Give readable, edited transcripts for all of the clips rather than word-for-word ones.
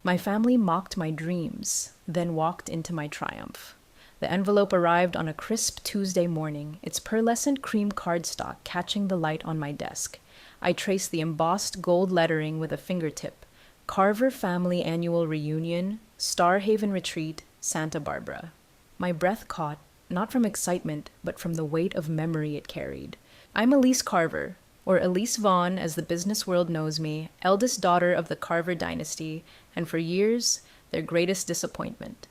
My family mocked my dreams, then walked into my triumph. The envelope arrived on a crisp Tuesday morning, its pearlescent cream cardstock catching the light on my desk. I traced the embossed gold lettering with a fingertip. Carver Family Annual Reunion, Starhaven Retreat, Santa Barbara. My breath caught, not from excitement, but from the weight of memory it carried. I'm Elise Carver, or Elise Vaughn as the business world knows me, eldest daughter of the Carver dynasty, and for years, their greatest disappointment.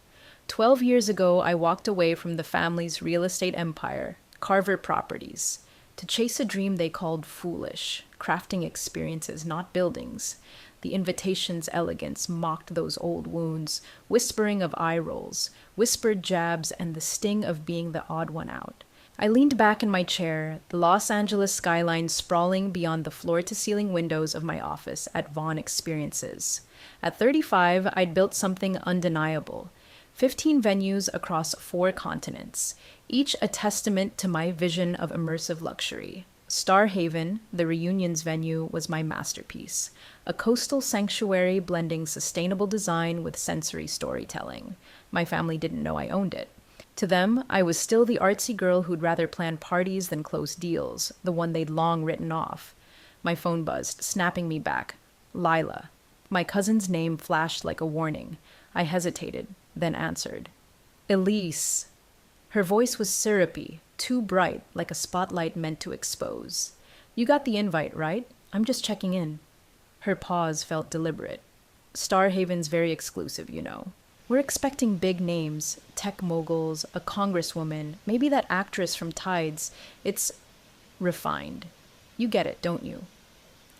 12 years ago, I walked away from the family's real estate empire, Carver Properties, to chase a dream they called foolish, crafting experiences, not buildings. The invitation's elegance mocked those old wounds, whispering of eye rolls, whispered jabs, and the sting of being the odd one out. I leaned back in my chair, the Los Angeles skyline sprawling beyond the floor-to-ceiling windows of my office at Vaughn Experiences. At 35, I'd built something undeniable. 15 venues across 4 continents, each a testament to my vision of immersive luxury. Starhaven, the reunion's venue, was my masterpiece, a coastal sanctuary blending sustainable design with sensory storytelling. My family didn't know I owned it. To them, I was still the artsy girl who'd rather plan parties than close deals, the one they'd long written off. My phone buzzed, snapping me back. Lila. My cousin's name flashed like a warning. I hesitated, then answered. Elise. Her voice was syrupy, too bright, like a spotlight meant to expose. You got the invite, right? I'm just checking in. Her pause felt deliberate. Starhaven's very exclusive, you know. We're expecting big names, tech moguls, a congresswoman, maybe that actress from Tides. It's refined. You get it, don't you?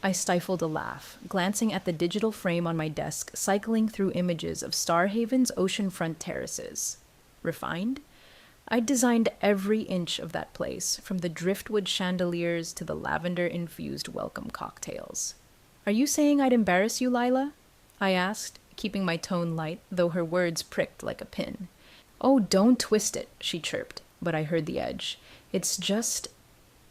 I stifled a laugh, glancing at the digital frame on my desk, cycling through images of Starhaven's oceanfront terraces. Refined? I'd designed every inch of that place, from the driftwood chandeliers to the lavender-infused welcome cocktails. Are you saying I'd embarrass you, Lila? I asked, keeping my tone light, though her words pricked like a pin. Oh, don't twist it, she chirped, but I heard the edge. It's just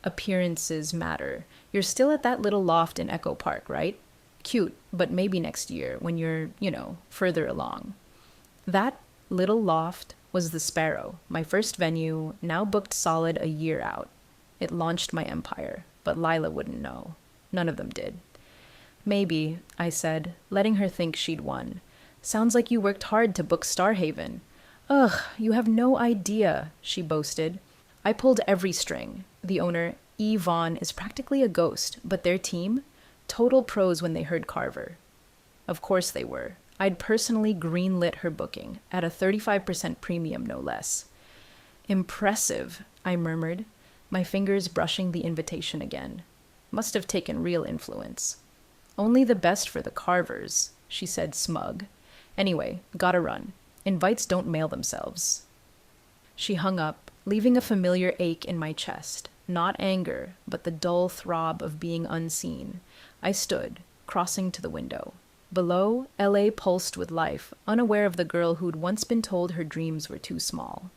appearances matter. You're still at that little loft in Echo Park, right? Cute, but maybe next year, when you're, further along. That little loft was the Sparrow, my first venue, now booked solid a year out. It launched my empire, but Lila wouldn't know. None of them did. Maybe, I said, letting her think she'd won. Sounds like you worked hard to book Starhaven. Ugh, you have no idea, she boasted. I pulled every string. The owner, E. Vaughn, is practically a ghost, but their team? Total pros when they heard Carver. Of course they were. I'd personally greenlit her booking, at a 35% premium no less. Impressive, I murmured, my fingers brushing the invitation again. Must have taken real influence. Only the best for the Carvers, she said smug. Anyway, gotta run. Invites don't mail themselves. She hung up, leaving a familiar ache in my chest. Not anger, but the dull throb of being unseen. I stood, crossing to the window. Below, L.A. pulsed with life, unaware of the girl who'd once been told her dreams were too small.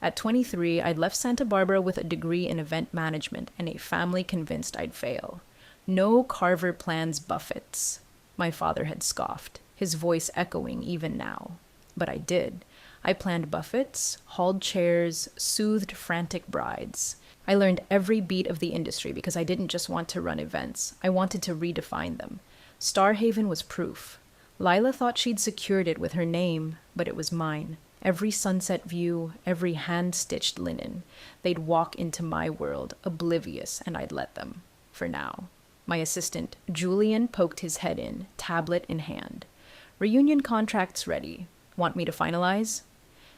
At 23, I'd left Santa Barbara with a degree in event management and a family convinced I'd fail. No Carver plans buffets, my father had scoffed, his voice echoing even now. But I did. I planned buffets, hauled chairs, soothed frantic brides. I learned every beat of the industry because I didn't just want to run events. I wanted to redefine them. Starhaven was proof. Lila thought she'd secured it with her name, but it was mine. Every sunset view, every hand-stitched linen. They'd walk into my world, oblivious, and I'd let them. For now. My assistant, Julian, poked his head in, tablet in hand. Reunion contracts ready. Want me to finalize?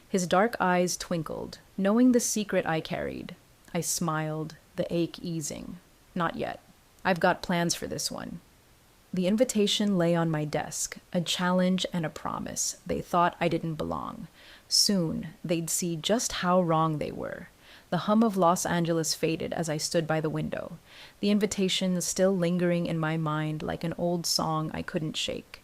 His dark eyes twinkled, knowing the secret I carried. I smiled, the ache easing. Not yet. I've got plans for this one. The invitation lay on my desk, a challenge and a promise. They thought I didn't belong. Soon, they'd see just how wrong they were. The hum of Los Angeles faded as I stood by the window, the invitation still lingering in my mind like an old song I couldn't shake.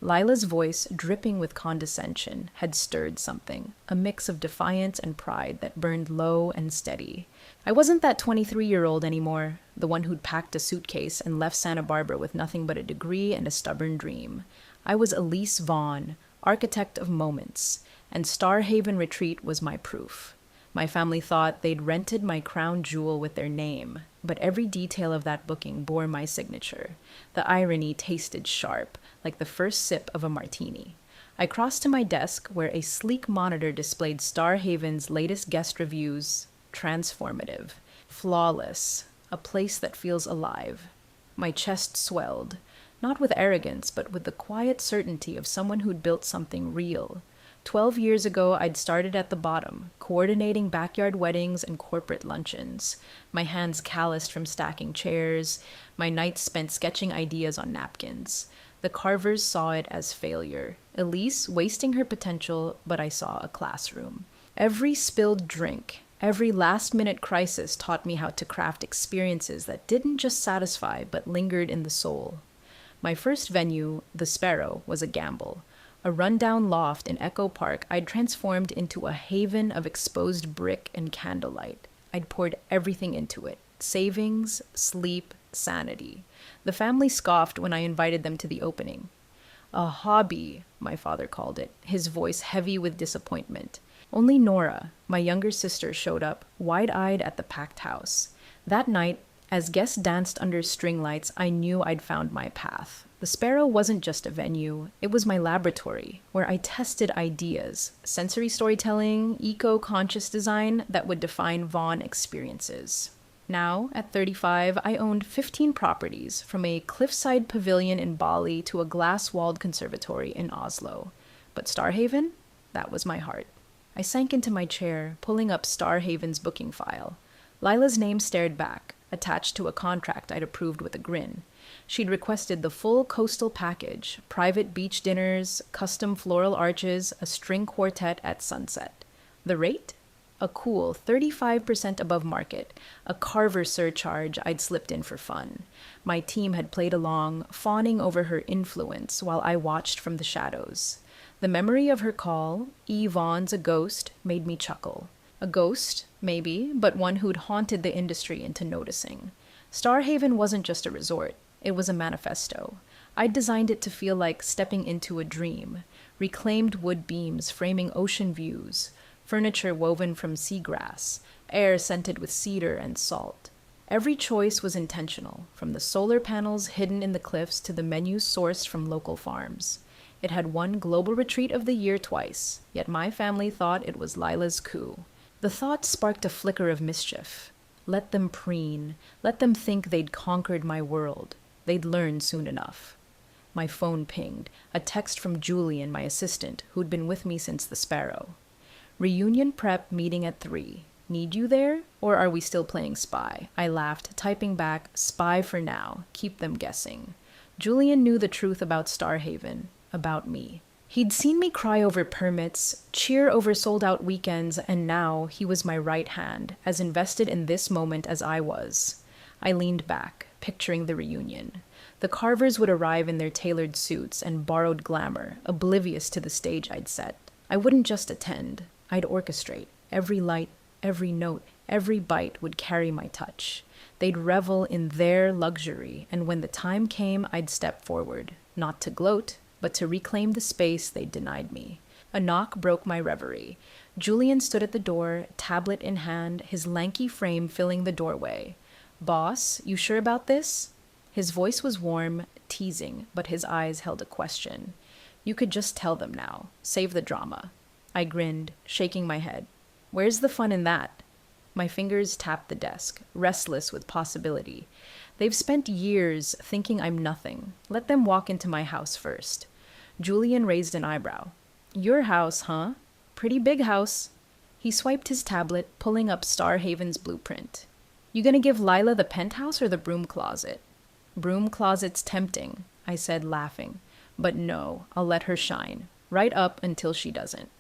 Lila's voice, dripping with condescension, had stirred something, a mix of defiance and pride that burned low and steady. I wasn't that 23-year-old anymore, the one who'd packed a suitcase and left Santa Barbara with nothing but a degree and a stubborn dream. I was Elise Vaughn, architect of moments, and Starhaven Retreat was my proof. My family thought they'd rented my crown jewel with their name, but every detail of that booking bore my signature. The irony tasted sharp, like the first sip of a martini. I crossed to my desk where a sleek monitor displayed Starhaven's latest guest reviews. Transformative, flawless, a place that feels alive. My chest swelled, not with arrogance, but with the quiet certainty of someone who'd built something real. 12 years ago, I'd started at the bottom, coordinating backyard weddings and corporate luncheons. My hands calloused from stacking chairs, my nights spent sketching ideas on napkins. The Carvers saw it as failure. Elise wasting her potential, but I saw a classroom. Every spilled drink, every last-minute crisis taught me how to craft experiences that didn't just satisfy, but lingered in the soul. My first venue, The Sparrow, was a gamble. A rundown loft in Echo Park I'd transformed into a haven of exposed brick and candlelight. I'd poured everything into it: savings, sleep, sanity. The family scoffed when I invited them to the opening. A hobby, my father called it, his voice heavy with disappointment. Only Nora, my younger sister, showed up, wide-eyed at the packed house. That night, as guests danced under string lights, I knew I'd found my path. The Sparrow wasn't just a venue, it was my laboratory, where I tested ideas, sensory storytelling, eco-conscious design that would define Vaughn experiences. Now, at 35, I owned 15 properties, from a cliffside pavilion in Bali to a glass-walled conservatory in Oslo. But Starhaven? That was my heart. I sank into my chair, pulling up Starhaven's booking file. Lila's name stared back, attached to a contract I'd approved with a grin. She'd requested the full coastal package: private beach dinners, custom floral arches, a string quartet at sunset. The rate? A cool 35% above market, a Carver surcharge I'd slipped in for fun. My team had played along, fawning over her influence while I watched from the shadows. The memory of her call, "E. Vaughn's a ghost," made me chuckle. A ghost, maybe, but one who'd haunted the industry into noticing. Starhaven wasn't just a resort. It was a manifesto. I'd designed it to feel like stepping into a dream. Reclaimed wood beams framing ocean views, furniture woven from seagrass, air scented with cedar and salt. Every choice was intentional, from the solar panels hidden in the cliffs to the menus sourced from local farms. It had won Global Retreat of the Year twice, yet my family thought it was Lila's coup. The thought sparked a flicker of mischief. Let them preen. Let them think they'd conquered my world. They'd learn soon enough. My phone pinged, a text from Julian, my assistant, who'd been with me since the Sparrow. "Reunion prep meeting at 3. Need you there? Or are we still playing spy?" I laughed, typing back, "Spy for now. Keep them guessing." Julian knew the truth about Starhaven, about me. He'd seen me cry over permits, cheer over sold-out weekends, and now he was my right hand, as invested in this moment as I was. I leaned back, picturing the reunion. The Carvers would arrive in their tailored suits and borrowed glamour, oblivious to the stage I'd set. I wouldn't just attend. I'd orchestrate. Every light, every note, every bite would carry my touch. They'd revel in their luxury, and when the time came, I'd step forward, not to gloat, but to reclaim the space they'd denied me. A knock broke my reverie. Julian stood at the door, tablet in hand, his lanky frame filling the doorway. "Boss, you sure about this?" His voice was warm, teasing, but his eyes held a question. "You could just tell them now. Save the drama." I grinned, shaking my head. "Where's the fun in that?" My fingers tapped the desk, restless with possibility. They've spent years thinking I'm nothing. Let them walk into my house first. Julian raised an eyebrow. "Your house, huh? Pretty big house." He swiped his tablet, pulling up Starhaven's blueprint. "You gonna give Lila the penthouse or the broom closet?" "Broom closet's tempting," I said, laughing. "But no, I'll let her shine. Right up until she doesn't."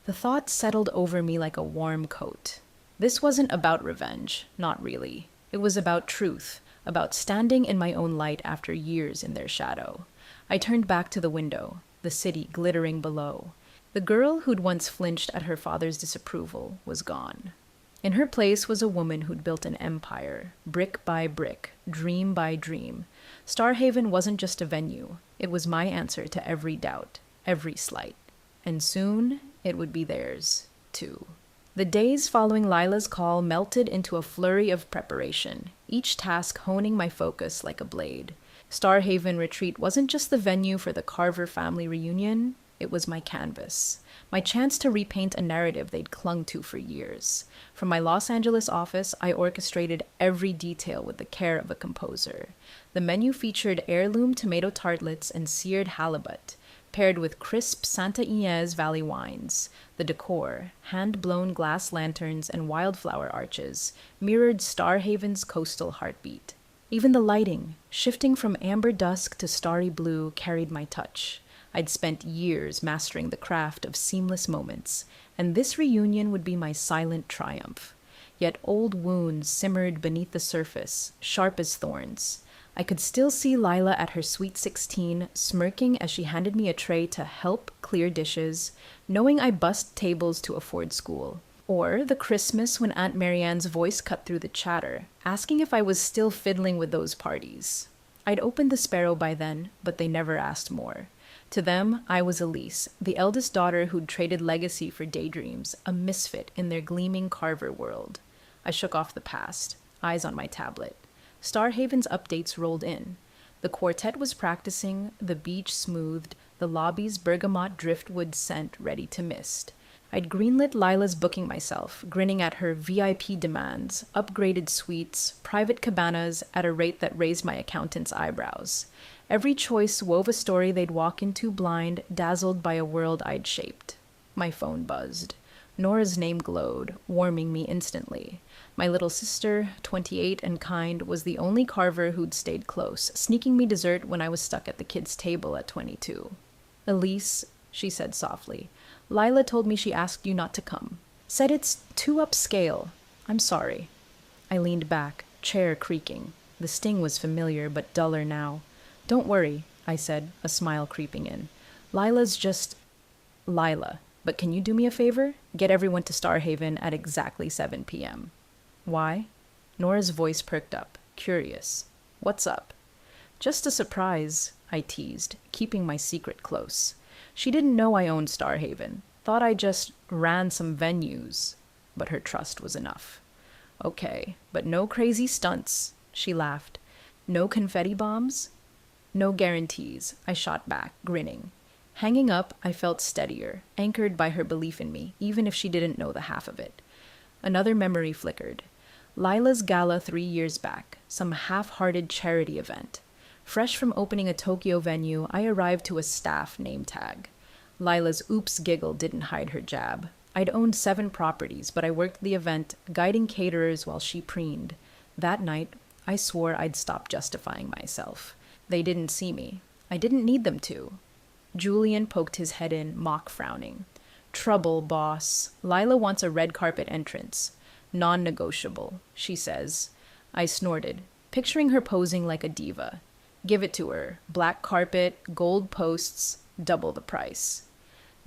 The thought settled over me like a warm coat. This wasn't about revenge, not really. It was about truth, about standing in my own light after years in their shadow. I turned back to the window, the city glittering below. The girl who'd once flinched at her father's disapproval was gone. In her place was a woman who'd built an empire, brick by brick, dream by dream. Starhaven wasn't just a venue, it was my answer to every doubt, every slight. And soon, it would be theirs, too. The days following Lila's call melted into a flurry of preparation, each task honing my focus like a blade. Starhaven Retreat wasn't just the venue for the Carver Family Reunion, it was my canvas. My chance to repaint a narrative they'd clung to for years. From my Los Angeles office, I orchestrated every detail with the care of a composer. The menu featured heirloom tomato tartlets and seared halibut, paired with crisp Santa Ynez Valley wines. The decor, hand-blown glass lanterns and wildflower arches, mirrored Starhaven's coastal heartbeat. Even the lighting, shifting from amber dusk to starry blue, carried my touch. I'd spent years mastering the craft of seamless moments, and this reunion would be my silent triumph. Yet old wounds simmered beneath the surface, sharp as thorns. I could still see Lila at her sweet 16, smirking as she handed me a tray to help clear dishes, knowing I bussed tables to afford school. Or the Christmas when Aunt Marianne's voice cut through the chatter, asking if I was still fiddling with those parties. I'd opened the Sparrow by then, but they never asked more. To them, I was Elise, the eldest daughter who'd traded legacy for daydreams, a misfit in their gleaming Carver world. I shook off the past, eyes on my tablet. Starhaven's updates rolled in. The quartet was practicing, the beach smoothed, the lobby's bergamot driftwood scent ready to mist. I'd greenlit Lila's booking myself, grinning at her VIP demands, upgraded suites, private cabanas at a rate that raised my accountant's eyebrows. Every choice wove a story they'd walk into blind, dazzled by a world I'd shaped. My phone buzzed. Nora's name glowed, warming me instantly. My little sister, 28 and kind, was the only Carver who'd stayed close, sneaking me dessert when I was stuck at the kids' table at 22. "Elise," she said softly, "Lila told me she asked you not to come. Said it's too upscale. I'm sorry." I leaned back, chair creaking. The sting was familiar, but duller now. "Don't worry," I said, a smile creeping in. "Lila's just Lila. But can you do me a favor? Get everyone to Starhaven at exactly 7 p.m. "Why?" Nora's voice perked up, curious. "What's up?" "Just a surprise," I teased, keeping my secret close. She didn't know I owned Starhaven. Thought I just ran some venues. But her trust was enough. "Okay, but no crazy stunts," she laughed. "No confetti bombs?" "No guarantees," I shot back, grinning. Hanging up, I felt steadier, anchored by her belief in me, even if she didn't know the half of it. Another memory flickered. Lila's gala 3 years back, some half-hearted charity event. Fresh from opening a Tokyo venue, I arrived to a staff name tag. Lila's oops giggle didn't hide her jab. I'd owned 7 properties, but I worked the event, guiding caterers while she preened. That night, I swore I'd stop justifying myself. They didn't see me. I didn't need them to. Julian poked his head in, mock frowning. "Trouble, boss. Lila wants a red carpet entrance. Non-negotiable, she says." I snorted, picturing her posing like a diva. "Give it to her. Black carpet, gold posts, double the price."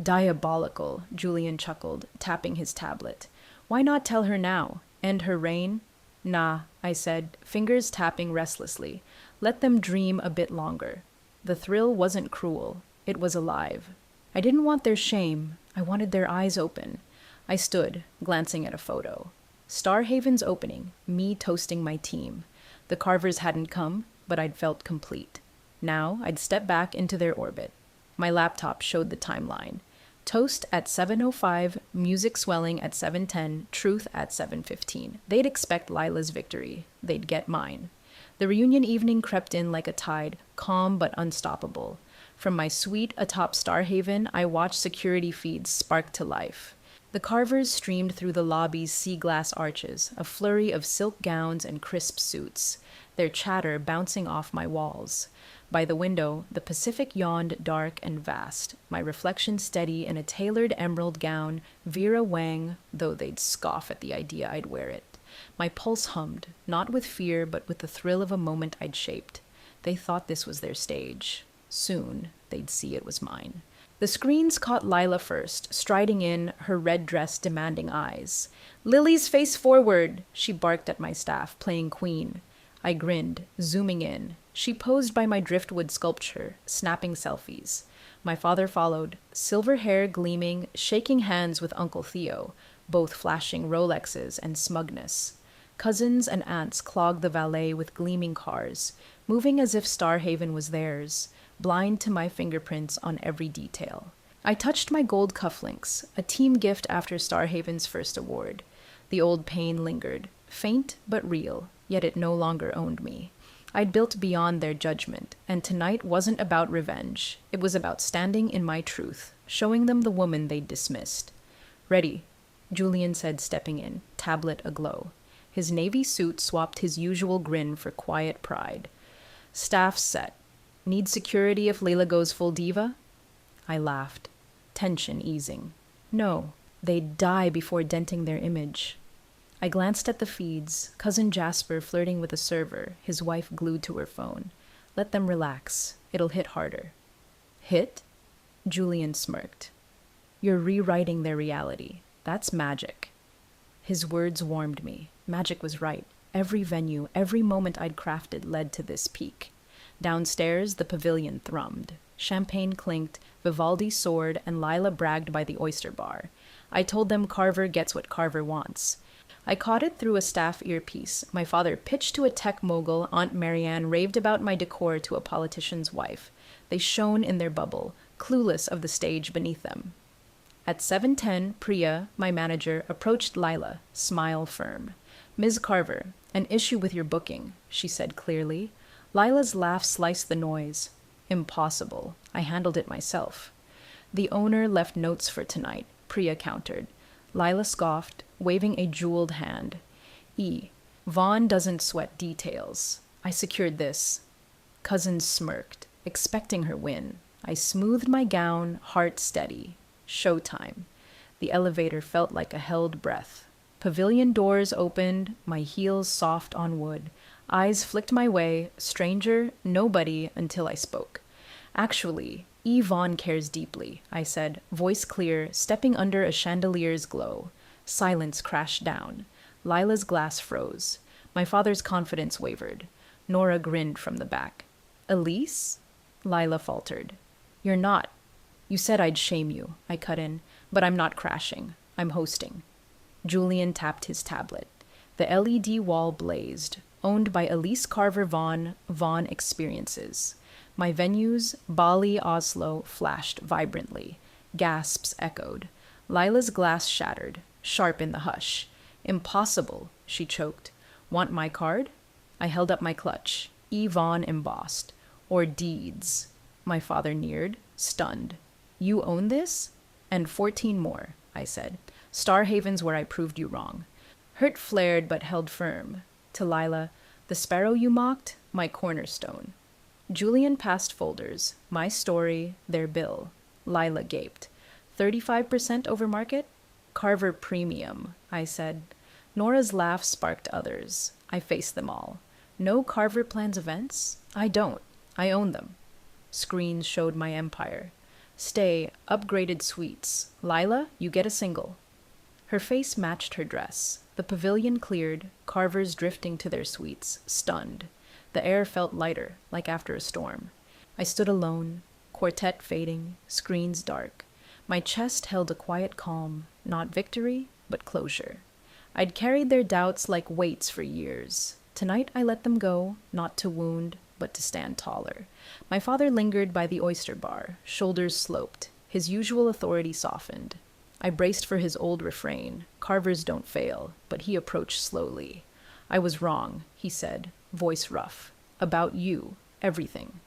"Diabolical," Julian chuckled, tapping his tablet. "Why not tell her now? End her reign?" "Nah," I said, fingers tapping restlessly. "Let them dream a bit longer." The thrill wasn't cruel. It was alive. I didn't want their shame. I wanted their eyes open. I stood, glancing at a photo. Starhaven's opening, me toasting my team. The Carvers hadn't come, but I'd felt complete. Now I'd step back into their orbit. My laptop showed the timeline. Toast at 7:05, music swelling at 7:10, truth at 7:15. They'd expect Lila's victory. They'd get mine. The reunion evening crept in like a tide, calm but unstoppable. From my suite atop Starhaven, I watched security feeds spark to life. The Carvers streamed through the lobby's sea glass arches, a flurry of silk gowns and crisp suits, their chatter bouncing off my walls. By the window, the Pacific yawned dark and vast, my reflection steady in a tailored emerald gown, Vera Wang, though they'd scoff at the idea I'd wear it. My pulse hummed, not with fear, but with the thrill of a moment I'd shaped. They thought this was their stage. Soon, they'd see it was mine. The screens caught Lila first, striding in, her red dress demanding eyes. "Lily's face forward!" she barked at my staff, playing queen. I grinned, zooming in. She posed by my driftwood sculpture, snapping selfies. My father followed, silver hair gleaming, shaking hands with Uncle Theo, both flashing Rolexes and smugness. Cousins and aunts clogged the valet with gleaming cars, moving as if Starhaven was theirs, blind to my fingerprints on every detail. I touched my gold cufflinks, a team gift after Starhaven's first award. The old pain lingered, faint but real, yet it no longer owned me. I'd built beyond their judgment, and tonight wasn't about revenge. It was about standing in my truth, showing them the woman they'd dismissed. "Ready," Julian said, stepping in, tablet aglow. His navy suit swapped his usual grin for quiet pride. "Staff set. Need security if Layla goes full diva?" I laughed, tension easing. No, they'd die before denting their image. I glanced at the feeds, Cousin Jasper flirting with a server, his wife glued to her phone. Let them relax. It'll hit harder. Hit? Julian smirked. You're rewriting their reality. That's magic. His words warmed me. Magic was right. Every venue, every moment I'd crafted led to this peak. Downstairs, the pavilion thrummed. Champagne clinked, Vivaldi soared, and Lila bragged by the oyster bar. I told them Carver gets what Carver wants. I caught it through a staff earpiece. My father pitched to a tech mogul. Aunt Marianne raved about my decor to a politician's wife. They shone in their bubble, clueless of the stage beneath them. At 7:10, Priya, my manager, approached Lila, smile firm. "Ms. Carver, an issue with your booking," she said clearly. Lila's laugh sliced the noise. "Impossible. I handled it myself." "The owner left notes for tonight," Priya countered. Lila scoffed, waving a jeweled hand. Vaughn doesn't sweat details. I secured this." Cousins smirked, expecting her win. I smoothed my gown, heart steady. Showtime. The elevator felt like a held breath. Pavilion doors opened, my heels soft on wood. Eyes flicked my way, stranger, nobody, until I spoke. "Actually, Vaughn cares deeply," I said, voice clear, stepping under a chandelier's glow. Silence crashed down. Lila's glass froze. My father's confidence wavered. Nora grinned from the back. "Elise?" Lila faltered. "You're not. You said I'd shame you," I cut in, "but I'm not crashing. I'm hosting." Julian tapped his tablet. The LED wall blazed. Owned by Elise Carver Vaughn, Vaughn Experiences. My venues, Bali, Oslo, flashed vibrantly. Gasps echoed. Lila's glass shattered, sharp in the hush. "Impossible," she choked. "Want my card?" I held up my clutch. Vaughn embossed. "Or deeds." My father neared, stunned. "You own this?" "And 14 more," I said. "Starhaven's where I proved you wrong." Hurt flared but held firm. To Lila, "The sparrow you mocked, my cornerstone." Julian passed folders. My story, their bill. Lila gaped. 35% over market? Carver Premium, I said. Nora's laugh sparked others. I faced them all. No Carver plans events? I don't. I own them. Screens showed my empire. Stay, upgraded suites. Lila, you get a single. Her face matched her dress. The pavilion cleared, Carvers drifting to their suites, stunned. The air felt lighter, like after a storm. I stood alone, quartet fading, screens dark. My chest held a quiet calm, not victory, but closure. I'd carried their doubts like weights for years. Tonight I let them go, not to wound, but to stand taller. My father lingered by the oyster bar, shoulders sloped. His usual authority softened. I braced for his old refrain, "Carvers don't fail," but he approached slowly. "I was wrong," he said, voice rough. "About you, everything."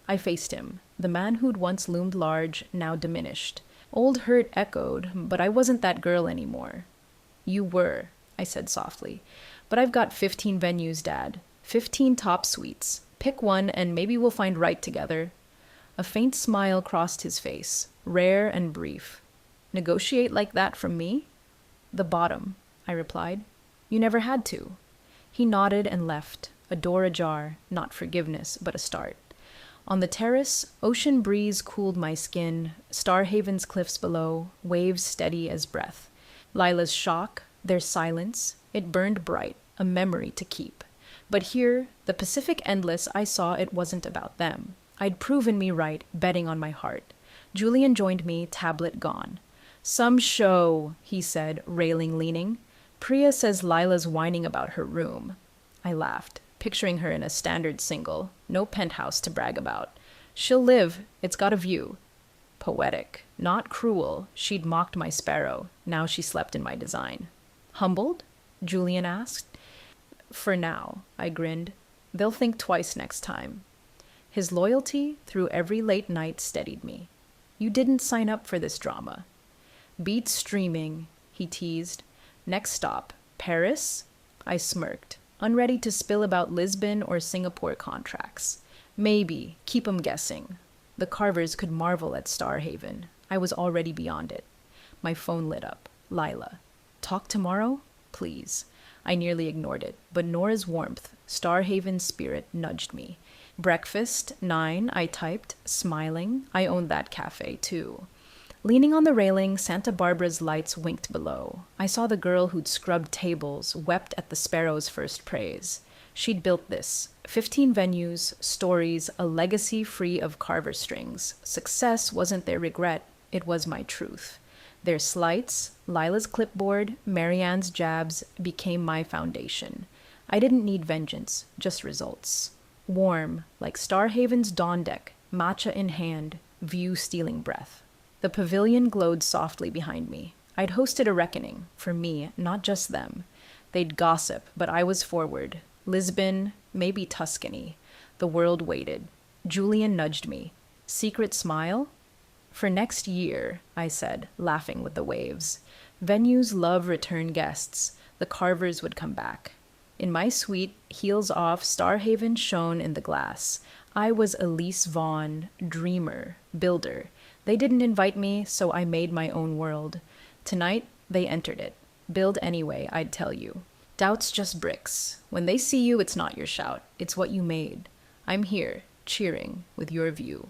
I faced him. The man who'd once loomed large, now diminished. Old hurt echoed, but I wasn't that girl anymore. "You were," I said softly. "But I've got 15 venues, Dad. 15 top suites. Pick one and maybe we'll find right together." A faint smile crossed his face, rare and brief. "Negotiate like that from me?" "The bottom," I replied. "You never had to." He nodded and left, a door ajar, not forgiveness, but a start. On the terrace, ocean breeze cooled my skin, Starhaven's cliffs below, waves steady as breath. Lila's shock, their silence, it burned bright, a memory to keep. But here, the Pacific Endless, I saw it wasn't about them. I'd proven me right, betting on my heart. Julian joined me, tablet gone. Some show, he said, railing leaning. Priya says Lila's whining about her room. I laughed, picturing her in a standard single, no penthouse to brag about. She'll live, it's got a view. Poetic, not cruel, she'd mocked my sparrow, now she slept in my design. Humbled? Julian asked. For now, I grinned. They'll think twice next time. His loyalty through every late night steadied me. You didn't sign up for this drama. Beats streaming, he teased. Next stop, Paris? I smirked, unready to spill about Lisbon or Singapore contracts. Maybe, keep 'em guessing. The Carvers could marvel at Starhaven. I was already beyond it. My phone lit up. Lila. Talk tomorrow? Please. I nearly ignored it, but Nora's warmth, Starhaven's spirit, nudged me. Breakfast, 9, I typed, smiling. I owned that cafe, too. Leaning on the railing, Santa Barbara's lights winked below. I saw the girl who'd scrubbed tables, wept at the sparrow's first praise. She'd built this. 15 venues, stories, a legacy free of Carver strings. Success wasn't their regret, it was my truth. Their slights, Lila's clipboard, Marianne's jabs, became my foundation. I didn't need vengeance, just results. Warm, like Starhaven's dawn deck, matcha in hand, view stealing breath. The pavilion glowed softly behind me. I'd hosted a reckoning, for me, not just them. They'd gossip, but I was forward. Lisbon, maybe Tuscany. The world waited. Julian nudged me. Secret smile? For next year, I said, laughing with the waves. Venues love return guests. The Carvers would come back. In my suite, heels off, Starhaven shone in the glass. I was Elise Vaughn, dreamer, builder. They didn't invite me, so I made my own world. Tonight, they entered it. Build anyway, I'd tell you. Doubt's just bricks. When they see you, it's not your shout. It's what you made. I'm here, cheering, with your view.